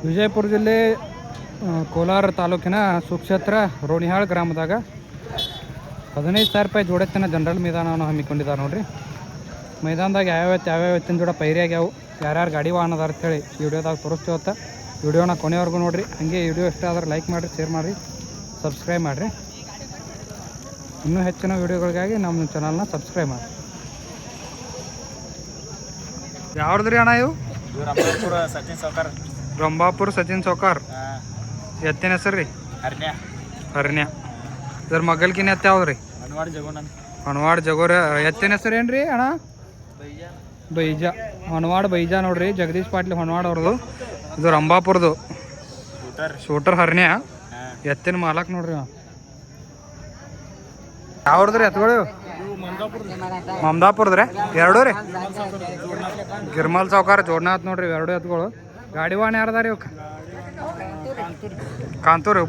ವಿಜಯಪುರ ಜಿಲ್ಲೆ ಕೋಲಾರ ತಾಲೂಕಿನ ಸುಕ್ಷೇತ್ರ ರೋಣಿಹಾಳ್ ಗ್ರಾಮದಾಗ 15,000 ರೂಪಾಯಿ ಜೋಡೆತ್ತಿನ ಜನರಲ್ ಮೈದಾನವನ್ನು ಹಮ್ಮಿಕೊಂಡಿದ್ದಾರೆ ನೋಡ್ರಿ. ಮೈದಾನದಾಗ ಯಾವ್ಯಾವ ಎತ್ತಿನ ಜೋಡ ಪೈರಿಯಾಗ್ಯಾವು, ಯಾರ್ಯಾರು ಗಾಡಿ ವಾಹನ ಅದಾರ ಅಂತೇಳಿ ಈ ವಿಡಿಯೋದಾಗ ತೋರಿಸ್ತೀವತ್ತ. ವಿಡಿಯೋನ ಕೊನೆವರೆಗೂ ನೋಡಿರಿ. ಹಾಗೆ ವಿಡಿಯೋ ಇಷ್ಟ ಆದ್ರೆ ಲೈಕ್ ಮಾಡಿರಿ, ಶೇರ್ ಮಾಡಿರಿ, ಸಬ್ಸ್ಕ್ರೈಬ್ ಮಾಡಿರಿ. ಇನ್ನೂ ಹೆಚ್ಚಿನ ವಿಡಿಯೋಗಳಿಗಾಗಿ ನಮ್ಮ ಚಾನಲ್ನ ಸಬ್ಸ್ಕ್ರೈಬ್ ಮಾಡಿ. ಯಾವ್ದ್ರಿ ಅಣ್ಣ ಇವು? ರಂಭಾಪುರ ಸಚಿನ್ ಸೌಕಾರ್. ಎತ್ತಿನ ಹೆಸರು ರೀ ಹರ್ನ್ಯ. ಇದ್ರ ಮಗಲ್ಕಿನ ಎತ್ತ ಯಾವ್ದ್ರಿ? ಹಣವಾಡ್ ಜಗೋರ. ಎತ್ತಿನ ಹೆಸರು ಏನ್ರಿ ಅಣ್ಣ? ಬೈಜಾ. ಹೊನವಾಡ ಬೈಜಾ ನೋಡ್ರಿ, ಜಗದೀಶ್ ಪಾಟ್ಲಿ ಹೊನವಾಡ ಅವ್ರದ್ದು. ಇದು ರಂಭಾಪುರದು ಶೂಟರ್ ಹರ್ನ್ಯ. ಎತ್ತಿನ ಮಾಲಕ್ ನೋಡ್ರಿ. ಯಾವ್ದ್ರಿ ಎತ್ಗಳು? ಮಮದಾಪುರದ್ರಿ ಎರಡು ರೀ. ಗಿರ್ಮಲ್ ಸಾವ್ಕಾರ ಜೋಡ್ನಾಥ್ ನೋಡ್ರಿ ಎರಡು ಎತ್ಗಳು. ಗಾಡಿ ವಾಹನ ಯಾರದಾರಿ ಇವಕ್ಕೆ? ಕಾಂತೂರಿ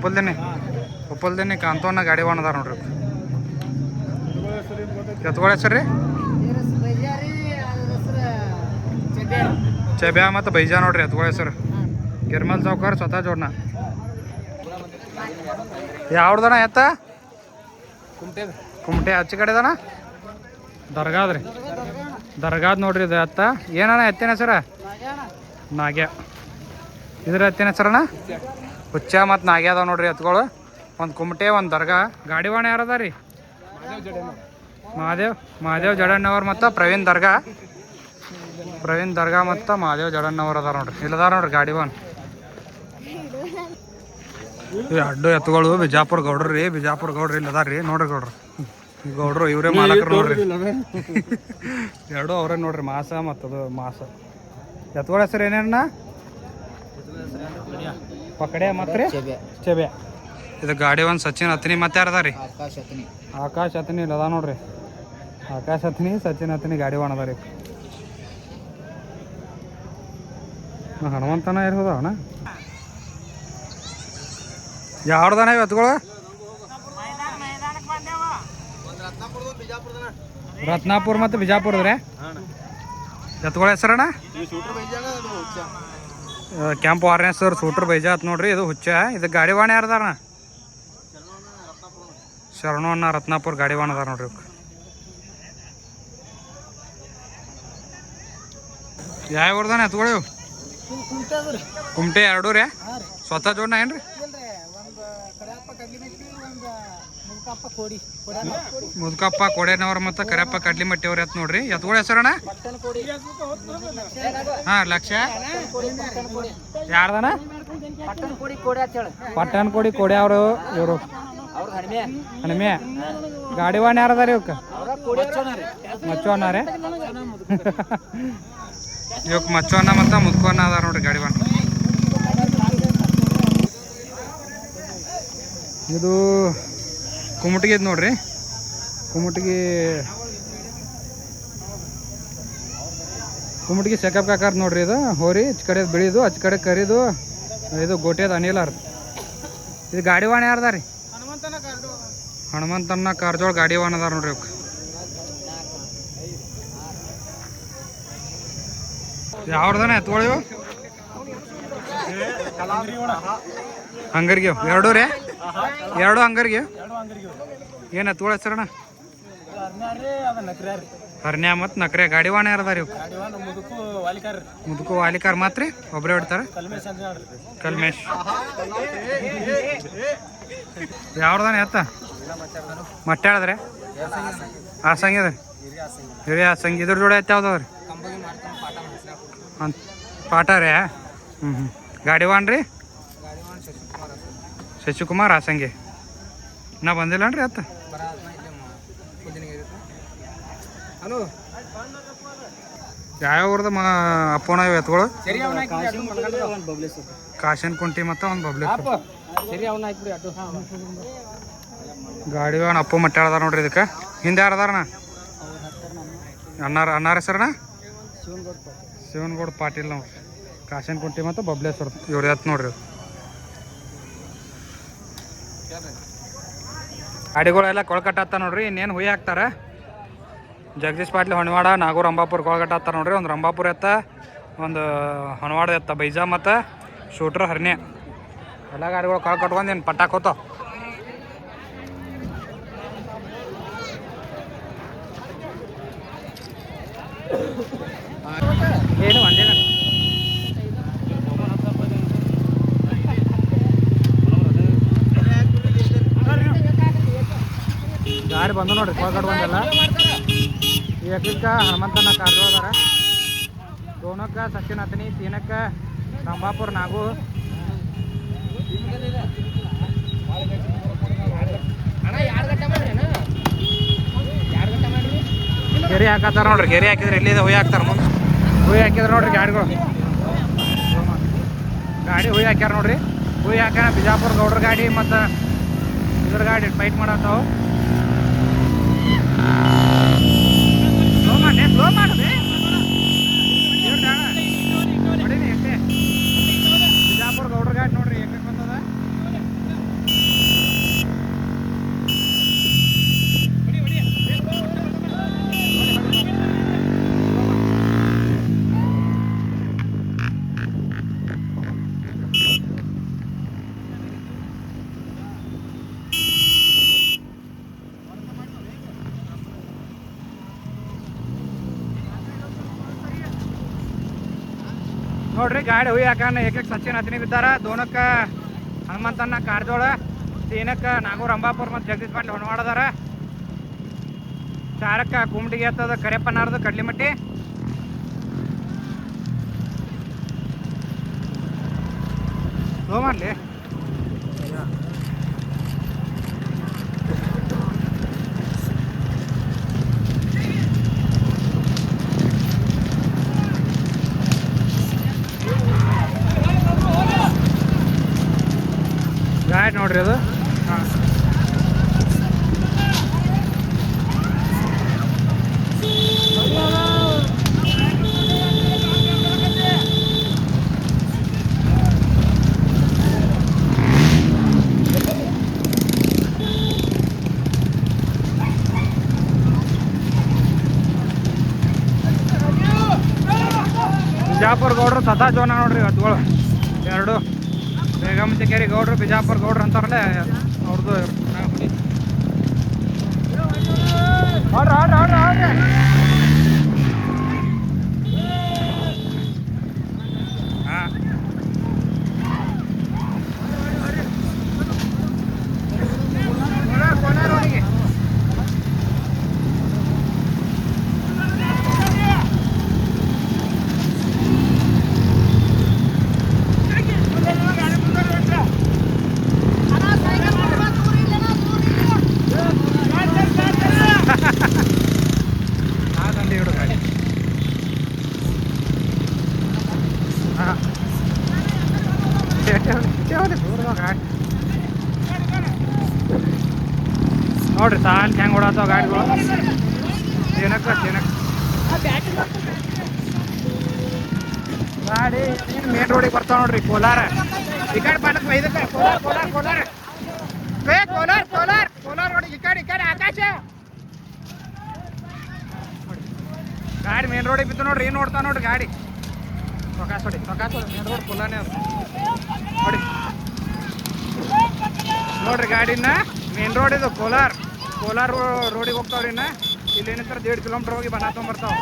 ಉಪ್ಪಲ್ದೇನಿ ಕಾಂತೋನ ಗಾಡಿ ವಾಹನ ಅದಾರ ನೋಡ್ರಿ. ಎತ್ಗಳ ಹೆಸರು ರೀ ಚೆಬ್ಯಾ ಮತ್ತು ಬೈಜಾ ನೋಡ್ರಿ ಎತ್ಗಳ ಹೆಸರು. ಗಿರ್ಮಲ್ ಸಾವ್ಕಾರ ಸ್ವತಃ ಜೋಡ್ನ. ಯಾವ್ದನ ಎತ್ತ? ಕುಮಟೆ ಆಚೆ ಕಡೆ ಅದಾನ. ದರ್ಗಾದ್ರಿ ದರ್ಗಾದ್ ನೋಡ್ರಿ ಇದು ಎತ್ತ. ಏನಣ್ಣ ಎತ್ತಿನ ಹೆಸರ? ನಾಗ್ಯ. ಇದ್ರ ಎತ್ತಿನ ಹೆಸರಣ್ಣ ಹುಚ್ಚ ಮತ್ತು ನಾಗ್ಯ ಅದಾವ ನೋಡ್ರಿ ಎತ್ಗಳು. ಒಂದು ಕುಮಟೆ, ಒಂದು ದರ್ಗಾ. ಗಾಡಿ ವಾಹನ ಯಾರದ ರೀ? ಮಹಾದೇವ್ ಜಡಣ್ಣವ್ರು ಮತ್ತು ಪ್ರವೀಣ್ ದರ್ಗಾ ಮತ್ತು ಮಹಾದೇವ್ ಜಡಣ್ಣವ್ರು ಅದಾರ ನೋಡ್ರಿ. ಇಲ್ಲದಾರ ನೋಡ್ರಿ ಗಾಡಿ ವಾಹನ. ಇವು ಅಡ್ಡು ಎತ್ತುಗಳು ಬಿಜಾಪುರ ಗೌಡ್ರು ರೀ. ಬಿಜಾಪುರ ಗೌಡ್ರು ಇಲ್ಲ ಅದಾರ ರೀ. ನೋಡ್ರಿ ಗೌಡ್ರು ಇವರೇ ಮಾಲಕರು ನೋಡ್ರಿ. ಎರಡು ಅವರೇ ನೋಡ್ರಿ. ಮಾಸ ಮತ್ತದು ಮಾಸ. ಎತ್ತುಗಳ ಹೆಸರು ಏನೇನ? ಪಕಡೆ ಮತ್ತು ಚೆಬ್ಯಾ. ಇದು ಗಾಡಿ ಒಂದು ಸಚಿನ್ ಹತ್ನಿ ಮತ್ತೆ ಯಾರದ ರೀ? ಆಕಾಶ್ ಹತ್ನಿ ಇಲ್ಲ ಅದ ನೋಡ್ರಿ. ಆಕಾಶ್ ಹತ್ನಿ, ಸಚಿನ್ ಹತ್ನಿ ಗಾಡಿ ವಾಹನ ಅದ ರೀ. ಹನುಮಂತನ ಇರ್ಬೋದ ಅವನ? ಯಾವ್ದನ ಇವು ಎತ್ತುಗಳು? ರತ್ನಾಪುರ ಮತ್ತು ಬಿಜಾಪುರದ್ರಿ ಎತ್ತುಗಳ ಹೆಸರಣ್ಣ? ಕ್ಯಾಂಪ್ ವಾರ್ನೆಸ್ ಸೂಟ್ರ್ ಬೈಜಾ ಆತ್ ನೋಡ್ರಿ. ಇದು ಹುಚ್ಚ. ಇದು ಗಾಡಿ ವಾಹನ ಯಾರದಾರ? ಶರಣು ಅನ್ನ ರತ್ನಾಪುರ ಗಾಡಿ ವಾಹನ ಅದಾರ ನೋಡ್ರಿ. ಯಾವ ಊರ್ದಾನ ಎತ್ಗಳು ಇವು? ಕುಮಟೆ ಎರಡು ರೀ. ಸ್ವತಃ ಜೋಡ್ನ ಏನ್ರಿ? ಮುದ್ಕಪ್ಪ ಕೋಡೇನವ್ರ ಮತ್ತು ಕರಿಯಪ್ಪ ಕಡ್ಲಿಮಟ್ಟಿ ಅವ್ರ ಎತ್ ನೋಡ್ರಿ. ಎತ್ಗಳ ಹೆಸರಣ್ಣ? ಲಕ್ಷ. ಯಾರ್ದನ? ಪಟ್ಟಣ ಕೋಡಿ ಅವರು ಇವರು ಹಣಿಮೆ. ಗಾಡಿ ವಾಹನ ಯಾರದಾರ ಇವಕ್ಕೆ? ಮಚ್ಚು ಅನ್ನ ರೀ. ಇವಕ್ಕೆ ಮಚ್ಚು ಅನ್ನ ಮತ್ತು ಮುದ್ಕು ಅನ್ನ ಅದಾರ ನೋಡ್ರಿ ಗಾಡಿ ವಾಹನ. ಇದು ಕುಮಟಿಗೆ ನೋಡ್ರಿ. ಕುಮಟಿಗೆ ಚೆಕಪ್ ಕಾಕಾರ್ ನೋಡ್ರಿ. ಇದು ಹೋರಿ ಇಚ್ ಕಡೆ ಬಿಳಿದು ಅಚ್ ಕಡೆ ಕರಿದು. ಇದು ಗೋಟೆದ ಅನಿಲಾರ. ಇದು ಗಾಡಿ ವಾಹನ ಯಾರದ ರೀ? ಹನುಮಂತನ ಕಾರ್ಜೋಳ ಗಾಡಿ ವಾಹನ ಅದಾರ ನೋಡ್ರಿ ಇವಕ್ಕೆ. ಯಾವ್ದನ ಎತ್ಕೊಳ್ಳಿವು? ಹಂಗರ್ಗೆ ಎರಡು ರೀ. ಎರಡು ಹಂಗರ್ಗೆ. ಏನು ಎತ್ಗಳ ಹೆಸರಣ್ಣ? ಹರ್ನ್ಯ ಮತ್ತು ನಕ್ರೆ. ಗಾಡಿ ವಾಹನ ಯಾರದಾರ ಇವು? ಮುದುಕು ವಾಲಿಕಾರ್ ಮಾತ್ರ ರೀ. ಒಬ್ಬರೇ ಹೊಡ್ತಾರ? ಕಲ್ಮೇಶ್. ಯಾವ್ದಾನ ಎತ್ತ? ಮಟ್ಟೆ ಹೇಳಿದ್ರೆ ಆಸಂಗಿ ಅದ ಹಿರಿಯ ಆಸಂಗಿ. ಇದ್ರ ಜೋಡಿ ಎತ್ತ ಯಾವ್ದವ್ರಿ? ಪಾಠ ರೀ. ಗಾಡಿ ವಾಹನ ರೀ? ಶಶಿಕುಮಾರ್ ಆಸಂಗಿ. ನಾ ಬಂದಿಲ್ಲನ್ರಿ ಅತ್ತ. ಯಾವ್ಯಾವ ಊರ್ದ ಅಪ್ಪನ ಎತ್ಗಳು? ಕಾಶನ್ ಕುಂಟಿ ಮತ್ತು ಒಂದು ಬಬ್ಲೇಶ್ವರ. ಗಾಡಿ ವಾಹನ ಅಪ್ಪ ಮಟ್ಟೆ ಅದಾರ ನೋಡ್ರಿ ಇದಕ್ಕೆ. ಹಿಂದೆ ಯಾರದಾರಣ? ಅನ್ನಾರ ಹೆಸರಣ್ಣ? ಶಿವನಗೌಡ ಪಾಟೀಲ್ ನೋಡ್ರಿ. ಕಾಶನ್ ಕುಂಟಿ ಮತ್ತು ಬಬ್ಲೇಶ್ವರ ಇವ್ರು ಎತ್ ನೋಡ್ರಿ. ಗಾಡಿಗಳೆಲ್ಲ ಕೊಳ್ಕಟ್ಟ ನೋಡ್ರಿ. ಇನ್ನೇನು ಹುಯಿ ಹಾಕ್ತಾರ. ಜಗದೀಶ್ ಪಾಟ್ಲಿ ಹೊಣವಾಡ, ನಾಗೂರ್ ರಂಭಾಪುರ ಕೊಳಗಟ್ಟ ಹತ್ತಾರ ನೋಡ್ರಿ. ಒಂದು ರಂಭಾಪುರ ಎತ್ತ, ಒಂದು ಹೊಣವಾಡ ಎತ್ತ ಬೈಜಾ ಮತ್ತು ಶೂಟ್ರ್ ಹರ್ನೆ ಎಲ್ಲ ಗಾಡಿಗಳು ಕಾಳು ಕಟ್ಕೊಂಡೇನು ಪಟ್ಟಾಕ್ ಹೋತಾವ. ಏನು ಒಂದೇ ಗಾಡಿ ಬಂದು ನೋಡ್ರಿ ಕಾಳು ಕಟ್ಕೊಂಡೆಲ್ಲ. ಏಕಕ್ಕ ಹನುಮಂತನ ಕಾರ್ಗಳು ಅದಾರ, दोनों सचिन अतनी, 3 ರಂಭಾಪುರ ನಾಗು. ಗೆರೆ ಹಾಕತ್ತಾರ ನೋಡ್ರಿ. ಗೆರೆ ಹಾಕಿದ್ರೆ ಎಲ್ಲಿದೆ ಹುಯಿ ಹಾಕ್ತಾರ. ಮುಂದೆ ಹುಯಿ ಹಾಕಿದ್ರೆ ನೋಡ್ರಿ ಗಾಡಿಗಳು. ಗಾಡಿ ಹುಯಿ ಹಾಕ್ಯಾರ ನೋಡ್ರಿ. ಹುಯಿ ಹಾಕ್ಯಾರ ಬಿಜಾಪುರ ಗೌಡ್ರ ಗಾಡಿ ಮತ್ತು ಇದ್ರ ಗಾಡಿ ಫೈಟ್ ಮಾಡತ್ತಾವ. ಸ್ಲೋ ಮಾಡಿದೆ ಬಿಜಾಪುರ ಗೌಡ್ರ ಗಾಡಿ ನೋಡ್ರಿ ಏಕಕ್ಕೆ ಬಂದದ. ನೋಡ್ರಿ ಗಾಡಿ ಹುಯಿ ಹಾಕಣ. ಏಕಕ್ಕೆ ಸಚಿನ್ ಅತನಿ ಬಿದ್ದಾರ, 2 ಹನುಮಂತನ ಕಾರ್ಜೋಳ, 3 ನಾಗೂರ್ ರಂಭಾಪುರ ಮತ್ತು ಜಗದೀಶ್ ಪಾಟೀಲ್ ಹೊಣವಾಡದಾರ, 4 ಕುಮಟಿಗೆ ಎತ್ತದ ಕರೆಪ್ಪನಾರ್ದು ಕಡ್ಲಿಮಟ್ಟಿ. ಸ್ಲೋ ಮಾಡಲಿ. ಗಾಡಿ ನೋಡ್ರಿ ಅದು. ಹಾಂ ಬಿಜಾಪುರ ಗೌಡ್ರು ಸದಾ ಜೋನ ನೋಡ್ರಿ ಹತ್ಗಳು 2 ಬೇಗಮತಿಕೇರಿ ಗೌಡ್ರು, ಬಿಜಾಪುರ ಗೌಡ್ರು ಅಂತಾರಲ್ಲ ಅವ್ರದ್ದು. ಹಾಂ ನೋಡ್ರಿ ಸಾಲ್ ಹೆಂಗೆ ಓಡಾತಾವ ಗಾಡಿಗಳು. ಏನಕ್ಕ ಗಾಡಿ ಮೇನ್ ರೋಡಿಗೆ ಬರ್ತಾವ ನೋಡ್ರಿ. ಕೋಲಾರ ಈ ಕಡೆ ಪಾಠಕ್ಕೆ ಇದಕ್ಕೆ ಕೋಲಾರ ರೋಡಿಗೆ ಈ ಕಡೆ ಆಕಾಶ ಗಾಡಿ ಮೇನ್ ರೋಡಿಗೆ ಬಿತ್ತು ನೋಡ್ರಿ. ಏನು ನೋಡ್ತಾವ ನೋಡ್ರಿ ಗಾಡಿ. ಪ್ರಕಾಶ್ ಹೊಡಿ ಮೇನ್ ರೋಡ್ ಕೋಲಾರನೇ ಅದು ನೋಡ್ರಿ. ಗಾಡಿನ ಮೇನ್ ರೋಡ್ ಇದು ಕೋಲಾರ ರೋಡಿಗೆ ಹೋಗ್ತಾವ್ರಿ. ಇಲ್ಲಿ ಏನಂತಾರೆ 1.5 ಕಿಲೋಮೀಟರ್ ಹೋಗಿ ಬಣ್ಣ ತೊಗೊಂಬರ್ತಾವ.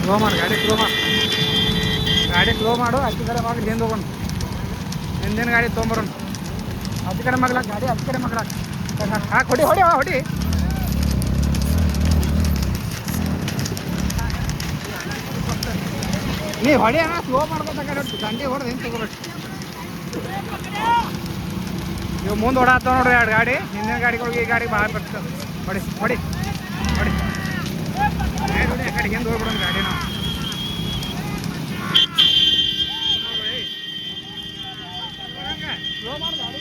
ಸ್ಲೋ ಮಾಡು ಗಾಡಿ ಸ್ಲೋ ಮಾಡು. ಅಕ್ಕಿ ಕಡೆ ಮಗ್ಳು ಹಿಂದೆ ಹೋಗೋಣ. ಹಿಂದಿನ ಗಾಡಿ ತೊಗೊಂಬರೋಣ. ಅಕ್ಕಿ ಕಡೆ ಮಗ್ಲಾಕ ಗಾಡಿ ಅಕ್ಕಿ ಕಡೆ ಮಗ್ಲಾಕ ಹಾಕಿ ಹೊಡಿ. ನೀ ಹೊಡಿ ಅಣ್ಣ, ಸ್ಲೋ ಮಾಡ್ಕೊತ ದಂಡಿ ಹೊಡೆದು ಹಿಂಗೆ ತಗೋಬೇಕು. ಇವು ಮುಂದೆ ಓಡಾತಾವ ನೋಡ್ರಿ 2 ಗಾಡಿ. ಹಿಂದಿನ ಗಾಡಿಗಳಿಗೆ ಈ ಗಾಡಿ ಭಾಳ ಬರ್ತದೆ. ಹೊಡಿ ಆ ಕಡೆ ಹಿಂದೆ ಹೋಗ್ಬಿಡೋಣ ಗಾಡಿ. ನಾವು ಸ್ಲೋ ಮಾಡಿ ಗಾಡಿ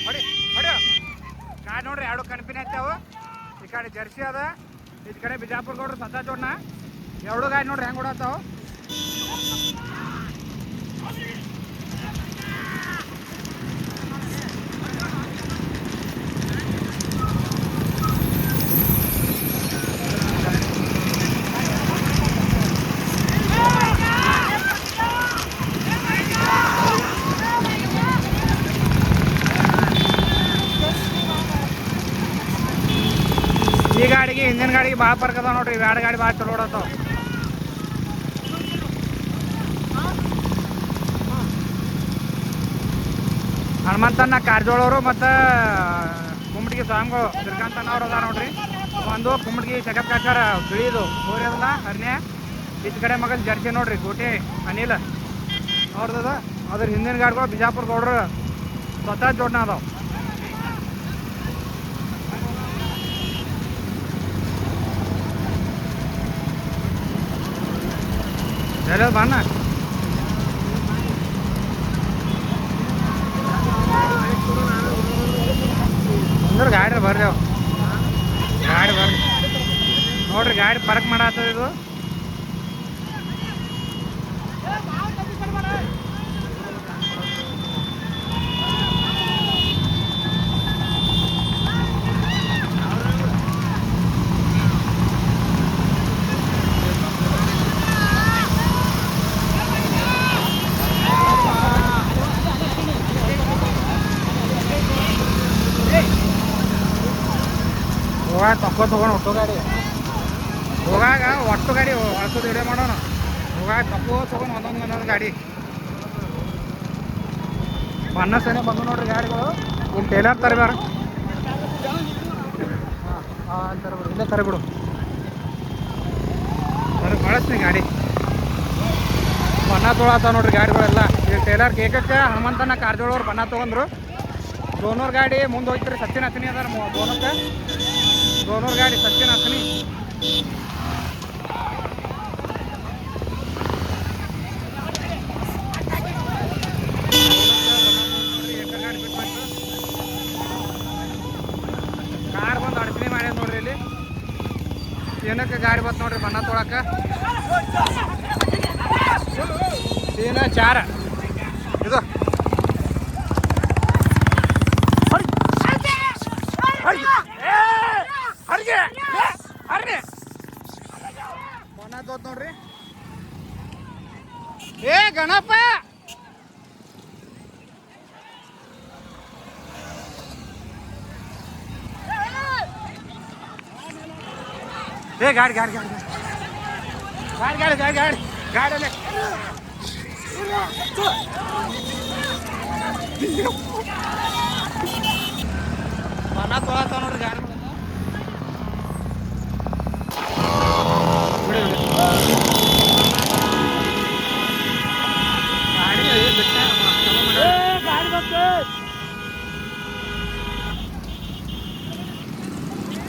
ಹೊಡಿ ಗಾಡಿ ನೋಡ್ರಿ. 2 ಕಣಪಿನ ಐತಾವ. ಈ ಕಡೆ ಜರ್ಸಿ ಅದ, ಈ ಕಡೆ ಬಿಜಾಪುರ ಗೌಡ್ರು ಸದಾ ಜೋಡ್ನ. 2 ಗಾಡಿ ನೋಡ್ರಿ ಹೆಂಗೆ ಓಡಾತಾವ. ಹಿಂದಿನ ಗಾಡಿಗೆ ಭಾಳ ಫರ್ಕ್ ಅದಾವ ನೋಡ್ರಿ. ಇವು 2 ಗಾಡಿ ಭಾಳ ಚಲೋ ಓಡತ್ತಾವ. ಹನುಮಂತಣ್ಣ ಕಾರಜೋಳವರು ಮತ್ತು ಕುಮ್ಮಟಿಗೆ ಸ್ವಾಮಿಗಳು ಶ್ರೀಕಾಂತಣ್ಣ ಅವ್ರು ಅದಾರ ನೋಡ್ರಿ. ಒಂದು ಕುಮ್ಮಟಿಗೆ ಜಗತ್ ಕಾಕಾರ ತಿಳಿಯೋದು ಹೋರಿ ಅದಲ್ಲ ಹರ್ನ್ಯ. ಈಚ ಕಡೆ ಮಗನ ಜರ್ಸಿ ನೋಡ್ರಿ ಕೋಟೆ ಅನಿಲ್ ಅವ್ರದ್ದು. ಅದ್ರ ಹಿಂದಿನ ಗಾಡಿಗಳು ಬಿಜಾಪುರ ಗೌಡ್ರು ಸ್ವತಃ ಜೋಡ್ನ ಅದಾವ. ಎಲ್ಲ ಬಣ್ಣ ಅಂದ್ರೆ ಗಾಡಿ ಬರ್ರಿ ಅವು ಗಾಡಿ ಬರ್ರಿ ನೋಡ್ರಿ. ಗಾಡಿ ಪರ್ಕ್ ಮಾಡತ್ತದ ಇದು. ಹೋಗಾಗ ತಗೋಣ ಒಟ್ಟು ಗಾಡಿ. ಹೋಗಾಗ ಒಟ್ಟು ಗಾಡಿ ಹೊಳ್ಸೋದು ವಿಡಿಯೋ ಮಾಡೋಣ. ಹೋಗಾಗ ತೊಗೊಂಡು ಒಂದೊಂದು ಗಾಡಿ ಬಣ್ಣ ಸನೇ ಬಂದು ನೋಡ್ರಿ ಗಾಡಿಗಳು. ಇಲ್ಲಿ ಟೇಲರ್ ತರಬೇಡ ತರಬಿಡು, ಇಲ್ಲೇ ತರಬಿಡು ಕಳಿಸ್ತೀನಿ ಗಾಡಿ. ಬಣ್ಣ ತೊಳತ್ತಾವ ನೋಡ್ರಿ ಗಾಡಿಗಳೆಲ್ಲ. ಇಲ್ಲಿ ಟೇಲರ್ ಕೇಕಕ್ಕೆ ಹನುಮಂತನ ಕಾರಜೋಳವ್ರು ಬಣ್ಣ ತೊಗೊಂಡ್ರು. ದೋನೂರು ಗಾಡಿ ಮುಂದೆ ಹೋಗ್ತೀರಿ. ಸಚಿನ್ ಹತ್ತನಿ ಅದಾರ ದೋನೂರು ಗಾಡಿ ಸಚಿನ್ ಹತ್ತನಿ. ಕಾರ್ ಬಂದು ಅಡಚಣೆ ಮಾಡ್ಯಾದ ನೋಡ್ರಿ. ಇಲ್ಲಿ ಏನಕ್ಕೆ ಗಾಡಿ ಬಂತು ನೋಡ್ರಿ ಬಣ್ಣ ತೊಳಕ. ಏನ 4 ಇದು ಬಣ್ಣ ತೋತ್ ನೋಡ್ರಿ. ಏ ಗಣಪ ಏ ಗಾಡಿ ಗಾಡಿ ಗಾಡಿ ಗಾಡಿ ಗಾಡಿ ಗಾಡಿ ಗಾಡಿ ಗಾಡಲ್ಲಿ ಬಣ್ಣ ತೊಳತ್ತಾವ ನೋಡ್ರಿ ಗಾಡಿ.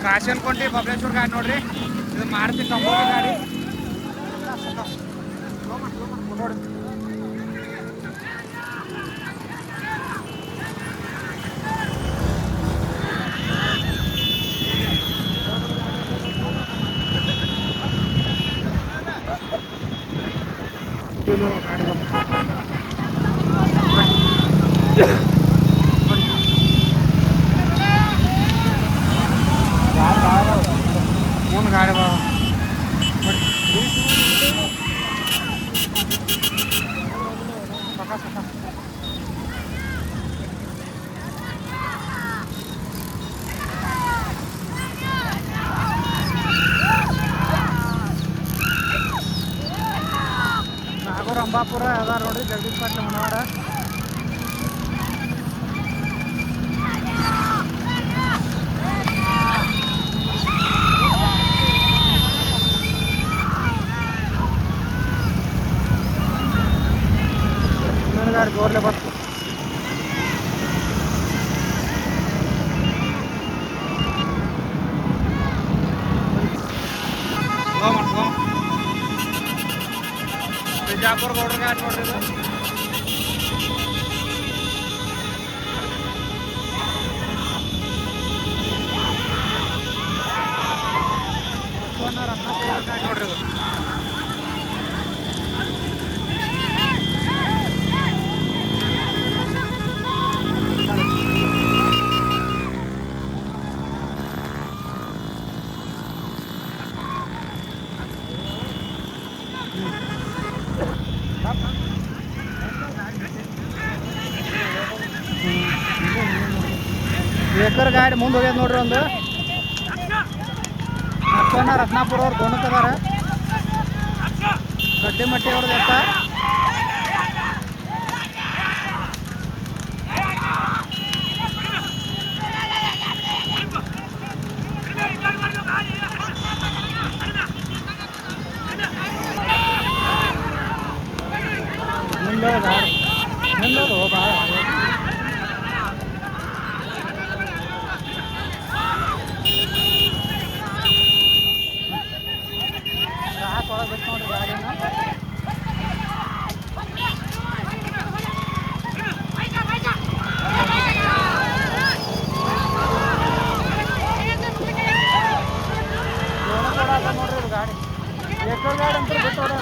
ಕಾಶನ್ಕೊಂಡಿ ಬಬಲೇಶ್ವರ ಗಾಡಿ ನೋಡ್ರಿ. ಇದು ಮಾರುತಿ ಕಂಬೋಗಿ ಗಾಡಿ ನೋಡಿ. ಮುಂದೆ ಗಾಡಿ ಬಾ ನಾಗೂರ್ ಅಂಬಾಪುರ ಅದಾರ ನೋಡ್ರಿ. ಜಗದೀಶ್ ಪಾಟ್ಲ ಮನವಾಡ. ಗಾಡಿ ಜೋರ್ಲೆ ಬಂತು. ಬಿಜಾಪುರ ಗೌಡ್ರ ಗಾಡಿ ನೋಡ್ರಿ. ನೋಡ್ರಿ ಏಕರ್ ಗಾಡಿ ಮುಂದೆ ಹೋಗ್ಯದ ನೋಡ್ರಿ. ಒಂದು ಮುತ್ತಣ್ಣ ರತ್ನಾಪುರ ಅವ್ರು ಗೋಣಕದಾರ ಗಡ್ಡಿ ಮಟ್ಟಿ ಅವ್ರದ್ದು ಎತ್ತ ಗಾಡಿ ಗಾಡಿ ಅಂತ ಬಿಟ್ಟು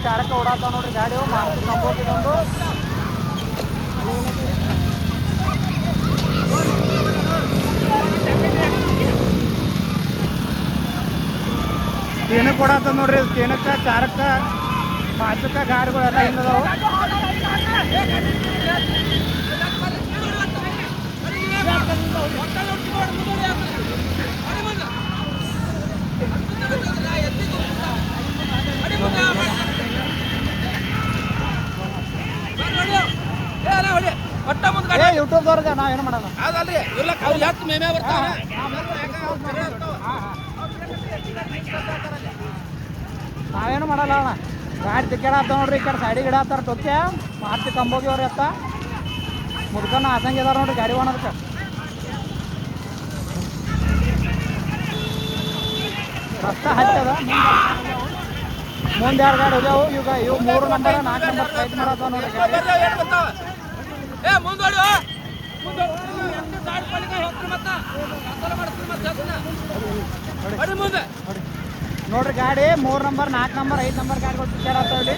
ಚಾರಕ್ಕೆ ಓಡಾತಾವ ನೋಡ್ರಿ ಗಾಡಿ ಮಾರ್ತಿ ಕಂಬೋಗಿದೊಂದು ಏನಕ್ಕೆ ಓಡಾತಾವ ನೋಡ್ರಿ ಏನಕ್ಕೆ ಚಾರಕ್ಕೆ ಮಾಚಕ್ಕೆ ಗಾಡಿಗಳೆಲ್ಲ ಹಿಂಗದಾವು ಯೂಟ್ಯೂಬ್ದವ್ರಿಗೆ ನಾವೇನು ಮಾಡೋಣ ಅದಲ್ರಿ ಇಲ್ಲ ಹತ್ತು ಮೇಮೆ ಬರ್ತಾವ ನಾವೇನು ಮಾಡಲ್ಲ ಅಣ್ಣ ಗಾಡಿ ತಿಕ್ಕಾಡ ಆತ ನೋಡ್ರಿ ಈ ಕಡೆ ಸೈಡಿಗೆ ಇಡತ್ತಾರ ಟೊಕ್ಕೆ ಮಾರ್ತಿ ಕಂಬೋಗಿ ಅವ್ರ ಎತ್ತ ಮುದ್ಕನ್ನ ಆಸಂಗೆ ಇದಾರ ನೋಡ್ರಿ ಗಾಡಿ ಒಣದಕ್ಕೆ ರಸ್ತೆ ಹಚ್ಚದ ಮುಂದೆ 2 ಗಾಡಿ ಹೋಗ್ಯಾವು ಇವು 3 ನಂಬರ್ 4 ನಂಬರ್ ಫೈಟ್ ಮಾಡತ್ತಾವ ನೋಡ್ರಿ ನೋಡ್ರಿ ಗಾಡಿ 3 ನಂಬರ್ 4 ನಂಬರ್ 5 ನಂಬರ್ ಗಾಡಿಗಳು ತಿಕ್ಕಾಡತ್ತಾವ ಇಲ್ಲಿ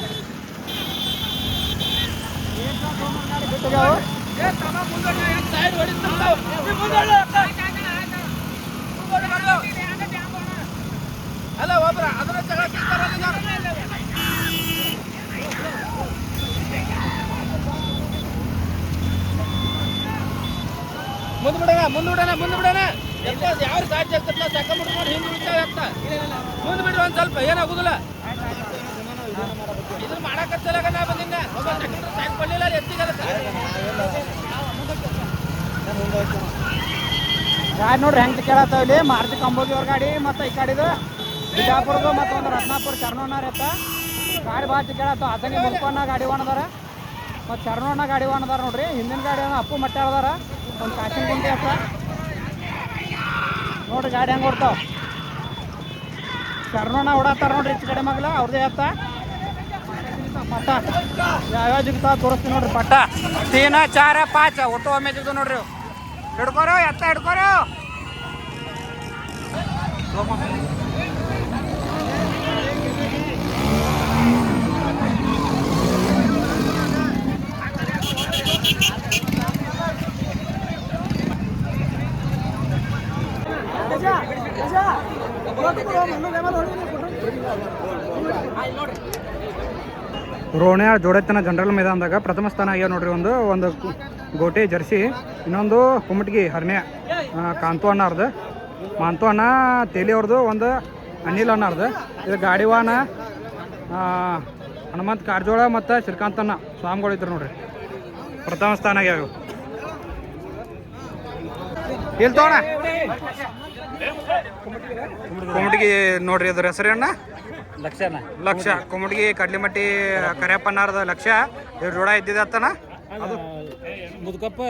ಗಾಡಿ ಬಿಟ್ಟೋಗ್ಯಾವು ಅಲ್ಲ ಒಬ್ರ ಅದನ್ನ ಮುಂದೆ ಬಿಡೋಣ ಯಾವ ಸಾಧ್ಯ ಆಗ್ತಲ್ಲ ಸಾಕೊಂಡ್ಬಿಟ್ಟು ನೋಡಿ ಹಿಂದೆ ಬಿಡ್ತಾವೆ ಆಗ್ತ ಮುಂದೆ ಬಿಡ್ರಿ ಒಂದು ಸ್ವಲ್ಪ ಏನಾಗುದಿಲ್ಲ ಇದನ್ನ ಮಾಡಕತ್ತಲ್ಲ ನಾ ಬಂದಿನ ಸಾಕು ಕೊಡಲಿಲ್ಲ ಎತ್ತಿಗೆ ಗಾಡಿ ನೋಡ್ರಿ ಹೆಂಗೆ ಕೇಳತ್ತಾವ ಇಲ್ಲಿ ಮಾರುತಿ ಕಂಬೋಗಿ ಅವ್ರ ಗಾಡಿ ಮತ್ತು ಈ ಕಡೆದು ಬಿಜಾಪುರದು ಮತ್ತು ಒಂದು ರತ್ನಾಪುರ ಚರ್ನೋನಾರ ಎತ್ತ ಗಾಡಿ ಭಾಳ ಕೇಳತ್ತಾವ ಆತಂಗೆ ಮುಲ್ಕೋಣ ಗಾಡಿ ಒಣದಾರ ಮತ್ತು ಚರ್ನೋಣ ಗಾಡಿ ಒಣದಾರ ನೋಡ್ರಿ ಹಿಂದಿನ ಗಾಡಿ ಅಪ್ಪು ಮಟ್ಟ ಅದಾರ ಒಂದು ಕಾಸಿನ ಗುಂಡಿ ಎತ್ತ ನೋಡ್ರಿ ಗಾಡಿ ಹೆಂಗೆ ಓಡ್ತಾವ ಚರ್ನೋಣ ಓಡಾತಾರ ನೋಡ್ರಿ ಈಚೆ ಕಡೆ ಮಗಲ ಅವ್ರದ್ದೇ ಎತ್ತ ಪಟ್ಟ ಯಾವ್ಯಾವ ಜಿಗ್ತಾವ ತೋರಿಸ್ತೀವಿ ನೋಡ್ರಿ ಪಟ್ಟ 3 4 5 ಒಟ್ಟು ಒಮ್ಮೆ ಜಿಗ್ದು ನೋಡ್ರಿ ಹಿಡ್ಕೋರು ಎತ್ತ ಹಿಡ್ಕೋರು ರೋಣಿಯಾಳ ಜೋಡೆತ್ತನ ಜನರಲ್ ಮೈದಾನದಾಗ ಪ್ರಥಮ ಸ್ಥಾನ ಆಗ್ಯಾವ ನೋಡ್ರಿ ಒಂದು ಗೋಟೆ ಜರ್ಸಿ ಇನ್ನೊಂದು ಕುಮಟಗಿ ಹರ್ನೆ ಕಾಂತು ಅಣ್ಣಾರ್ದು ಮಾಂತು ಅಣ್ಣ ತೇಲಿ ಅವ್ರದ್ದು ಒಂದು ಅನಿಲ್ ಅಣ್ಣಾರ್ದು ಇದು ಗಾಡಿವಾನ ಹನುಮಂತ್ ಕಾರಜೋಳ ಮತ್ತು ಶ್ರೀಕಾಂತಣ್ಣ ಸ್ವಾಮಿಗಳು ಇದ್ರು ನೋಡ್ರಿ ಪ್ರಥಮ ಸ್ಥಾನ ಆಗ್ಯಾವ ಇಲ್ಲಿ ತೋಣ ಕುಮಟಗಿ ನೋಡ್ರಿ ಅದ್ರ ಹೆಸರೇನ ಲಕ್ಷ ಕುಮಟಗಿ ಕಡ್ಲಿಮಟ್ಟಿ ಕರಿಯಪ್ಪನಾರದ ಲಕ್ಷ ಇವ್ರ ಜೋಡ ಇದ್ದಿದ್ದತ್ತನ ಅದು ಮುದ್ಕಪ್ಪ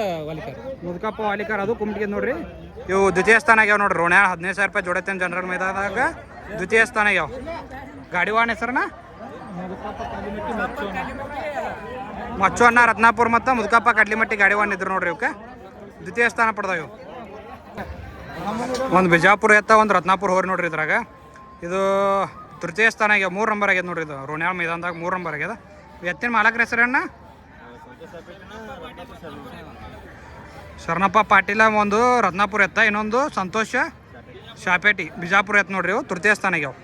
ವಾಲಿಕರ್ ಅದು ಕುಮಟಗಿ ನೋಡ್ರಿ ಇವು ದ್ವಿತೀಯ ಸ್ಥಾನ ಆಗ್ಯಾವ ನೋಡ್ರಿ ರೋಣ್ಯಾಳ 15,000 ರೂಪಾಯಿ ಜೋಡೈತೇನು ಜನರಲ್ ಮೈದಾನದಾಗ ದ್ವಿತೀಯ ಸ್ಥಾನ ಆಗ್ಯಾವ ಗಾಡಿವಾನ ಹೆಸರನ ಮಚ್ಚೋಣ್ಣ ರತ್ನಾಪುರ ಮತ್ತು ಮುದ್ಕಪ್ಪ ಕಡ್ಲಿಮಟ್ಟಿ ಗಾಡಿವಾನ ಇದ್ರು ನೋಡ್ರಿ ಇವಕ್ಕೆ ದ್ವಿತೀಯ ಸ್ಥಾನ ಪಡೆದಾವ ಇವು ಒಂದು ಬಿಜಾಪುರ ಎತ್ತ ಒಂದು ರತ್ನಾಪುರ ಹೋರಿ ನೋಡ್ರಿ ಇದ್ರಾಗ. ಇದು ತೃತೀಯ ಸ್ಥಾನ ಆಗ್ಯಾವ, 3 ನಂಬರ್ ಆಗ್ಯದ ನೋಡ್ರಿ. ಇದು ರೋಣಿಯಾಳ ಮೈದಾನದಾಗ 3 ನಂಬರ್ ಆಗ್ಯದ. ಎತ್ತಿನ ಮಾಲಕ್ರ ಹೆಸರಣ್ಣ ಶರಣಪ್ಪ ಪಾಟೀಲ. ಒಂದು ರತ್ನಾಪುರ ಎತ್ತ, ಇನ್ನೊಂದು ಸಂತೋಷ ಶಾಪೇಟಿ ಬಿಜಾಪುರ ಎತ್ತ ನೋಡ್ರಿ. ಇವು ತೃತೀಯ ಸ್ಥಾನ ಆಗ್ಯಾವ.